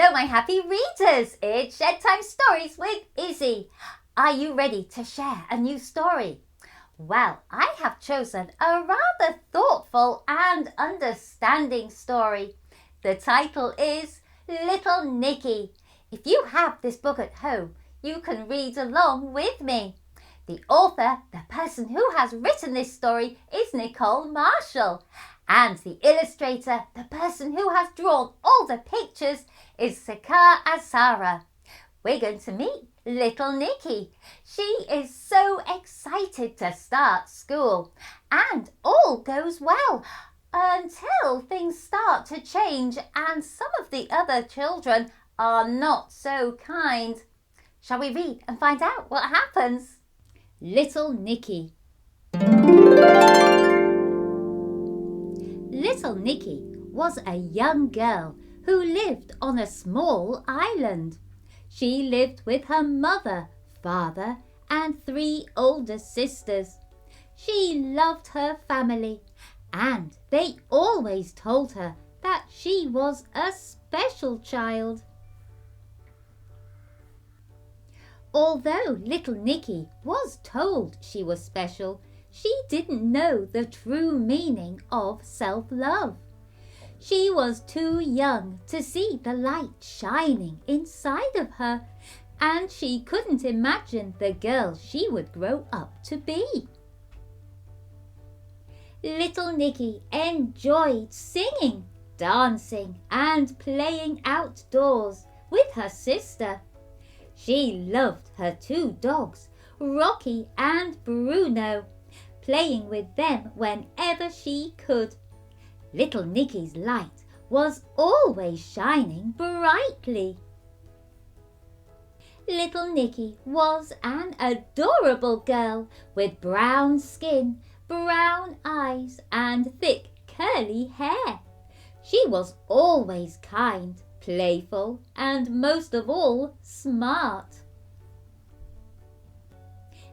Hello, my happy readers. It's Bedtime Stories with Issy. Are you ready to share a new story? Well, I have chosen a rather thoughtful and understanding story. The title is Little Nikki. If you have this book at home, you can read along with me. The author, the person who has written this story, is Nicole Marshall. And the illustrator, the person who has drawn all the pictures, is Sakar Azara. We're going to meet little Nikki. She is so excited to start school, and all goes well until things start to change and some of the other children are not so kind. Shall we read and find out what happens? Little Nikki. Little Nikki was a young girl who lived on a small island. She lived with her mother, father, and 3 older sisters. She loved her family, and they always told her that she was a special child. Although little Nikki was told she was special, she didn't know the true meaning of self-love. She was too young to see the light shining inside of her, and she couldn't imagine the girl she would grow up to be. Little Nikki enjoyed singing, dancing, and playing outdoors with her sister. She loved her 2 dogs, Rocky and Bruno, playing with them whenever she could. Little Nikki's light was always shining brightly. Little Nikki was an adorable girl with brown skin, brown eyes, and thick curly hair. She was always kind, playful, and most of all, smart.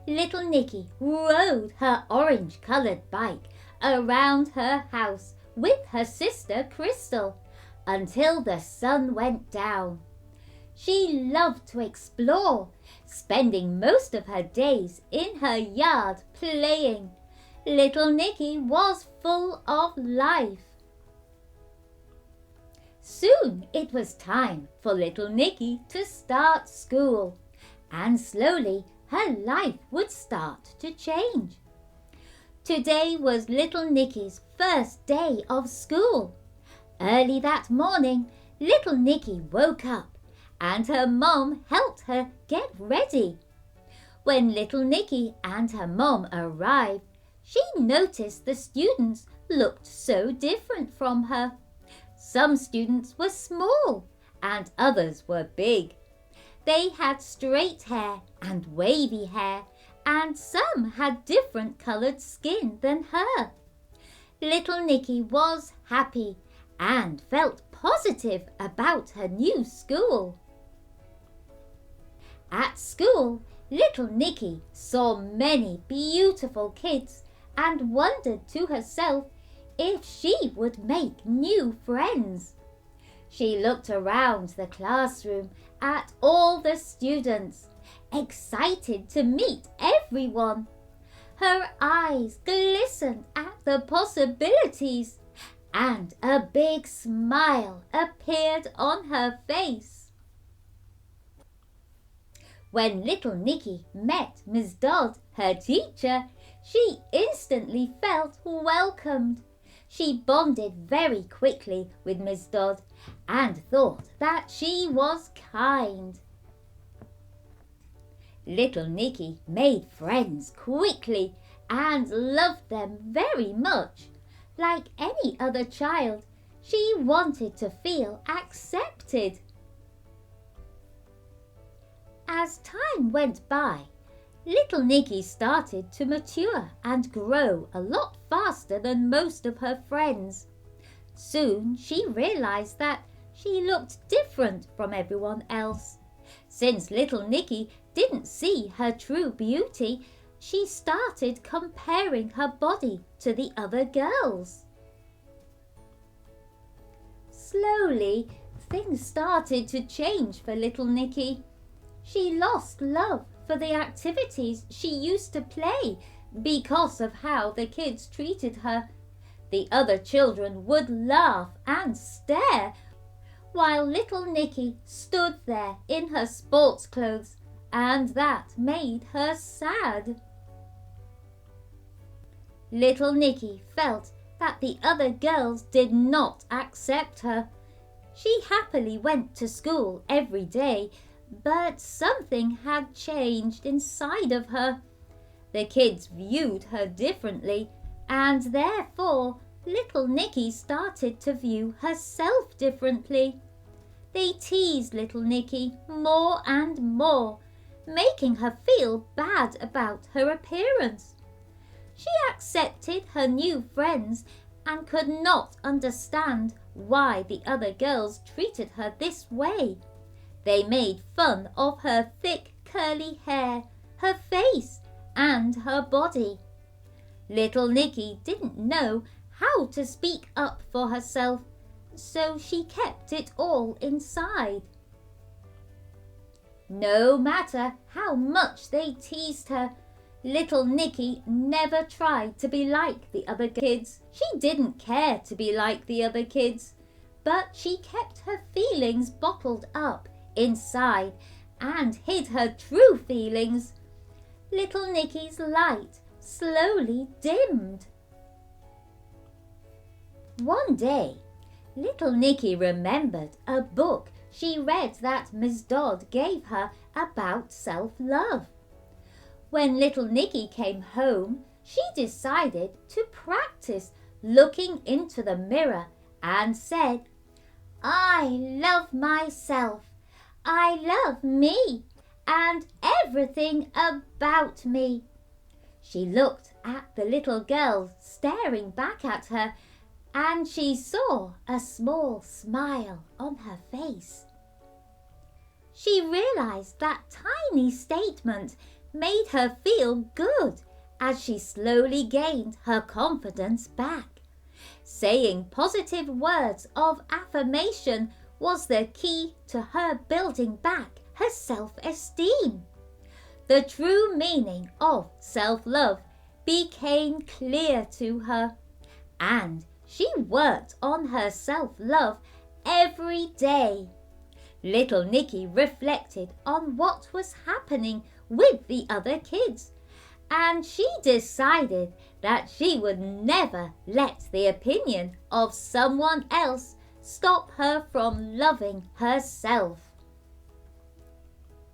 Little Nikki rode her orange-coloured bike around her house with her sister Crystal until the sun went down. She loved to explore, spending most of her days in her yard playing. Little Nikki was full of life. Soon it was time for little Nikki to start school, and slowly her life would start to change. Today was little Nikki's first day of school. Early that morning, little Nikki woke up and her mom helped her get ready. When little Nikki and her mom arrived, she noticed the students looked so different from her. Some students were small and others were big. They had straight hair and wavy hair, and some had different coloured skin than her. Little Nikki was happy and felt positive about her new school. At school, little Nikki saw many beautiful kids and wondered to herself if she would make new friends. She looked around the classroom at all the students, excited to meet everyone. Her eyes glistened at the possibilities, and a big smile appeared on her face. When little Nikki met Miss Dodd, her teacher, she instantly felt welcomed. She bonded very quickly with Miss Dodd and thought that she was kind. Little Nikki made friends quickly and loved them very much. Like any other child, she wanted to feel accepted. As time went by, little Nikki started to mature and grow a lot faster than most of her friends. Soon she realized that she looked different from everyone else. Since little Nikki didn't see her true beauty, she started comparing her body to the other girls. Slowly, things started to change for little Nikki. She lost love for the activities she used to play because of how the kids treated her. The other children would laugh and stare, while little Nikki stood there in her sports clothes, and that made her sad. Little Nikki felt that the other girls did not accept her. She happily went to school every day, but something had changed inside of her. The kids viewed her differently, and therefore little Nikki started to view herself differently. They teased little Nikki more and more, making her feel bad about her appearance. She accepted her new friends and could not understand why the other girls treated her this way. They made fun of her thick curly hair, her face, and her body. Little Nikki didn't know how to speak up for herself, so she kept it all inside. No matter how much they teased her, little Nikki never tried to be like the other kids. She didn't care to be like the other kids, but she kept her feelings bottled up inside and hid her true feelings. Little Nikki's light slowly dimmed. One day, little Nikki remembered a book she read that Miss Dodd gave her about self-love. When little Nikki came home, she decided to practice looking into the mirror and said, "I love myself. I love me and everything about me." She looked at the little girl staring back at her, and she saw a small smile on her face. She realized that tiny statement made her feel good as she slowly gained her confidence back. Saying positive words of affirmation was the key to her building back her self-esteem. The true meaning of self-love became clear to her, and she worked on her self-love every day. Little Nikki reflected on what was happening with the other kids, and she decided that she would never let the opinion of someone else stop her from loving herself.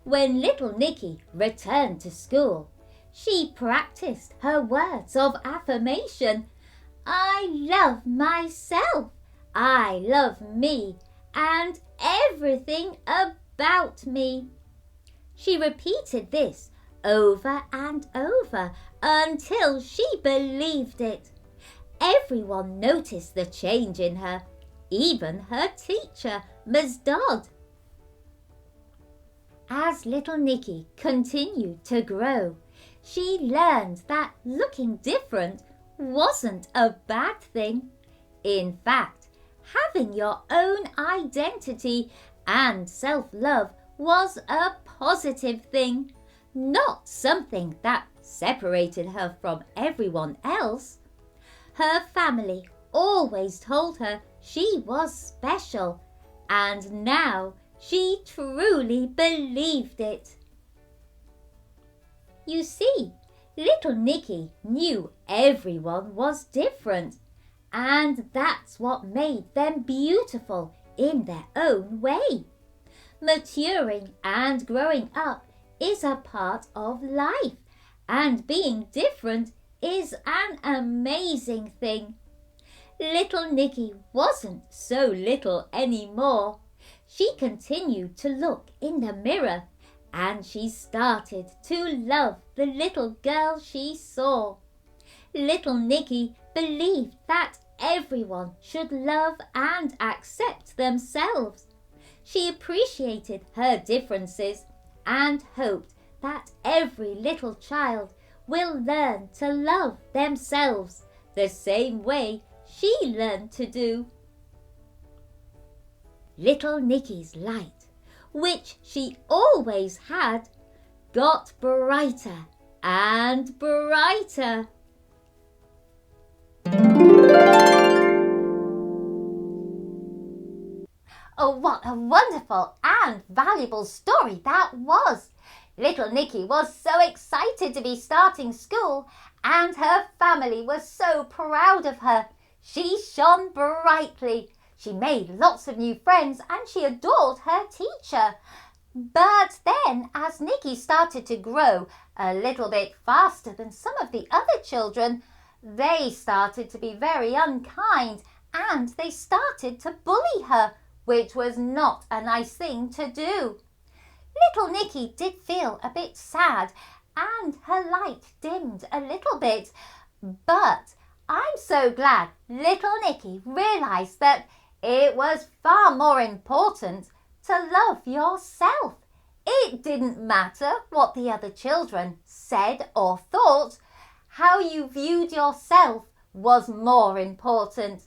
When little Nikki returned to school, she practiced her words of affirmation. "I love myself. I love me and everything about me." She repeated this over and over until she believed it. Everyone noticed the change in her, even her teacher, Miss Dodd. As little Nikki continued to grow, she learned that looking different wasn't a bad thing. In fact, having your own identity and self-love was a positive thing, not something that separated her from everyone else. Her family always told her she was special, and now she truly believed it. You see, little Nikki knew everyone was different, and that's what made them beautiful in their own way. Maturing and growing up is a part of life, and being different is an amazing thing. Little Nikki wasn't so little anymore. She continued to look in the mirror, and she started to love the little girl she saw. Little Nikki believed that everyone should love and accept themselves. She appreciated her differences and hoped that every little child will learn to love themselves the same way she learned to do. little Nikki's light, which she always had, got brighter and brighter. Oh, what a wonderful and valuable story that was! Little Nikki was so excited to be starting school, and her family was so proud of her. She shone brightly. She made lots of new friends and she adored her teacher. But then, as Nikki started to grow a little bit faster than some of the other children, they started to be very unkind and they started to bully her, which was not a nice thing to do. Little Nikki did feel a bit sad and her light dimmed a little bit, but I'm so glad little Nikki realised that it was far more important to love yourself. It didn't matter what the other children said or thought. How you viewed yourself was more important.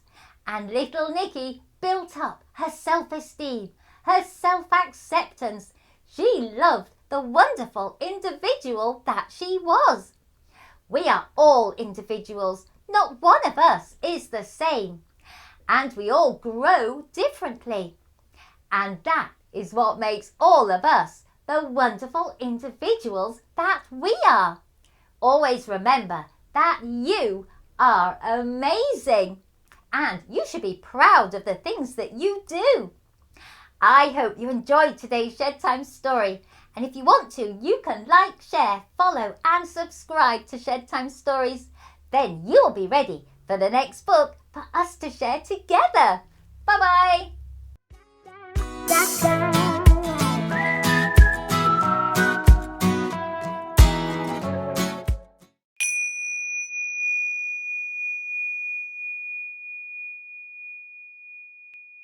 And little Nikki built up her self-esteem, her self-acceptance. She loved the wonderful individual that she was. We are all individuals. Not one of us is the same. And we all grow differently. And that is what makes all of us the wonderful individuals that we are. Always remember that you are amazing. And you should be proud of the things that you do. I hope you enjoyed today's Shed Time story. And if you want to, you can like, share, follow and subscribe to Shed Time Stories. Then you'll be ready for the next book for us to share together. Bye-bye.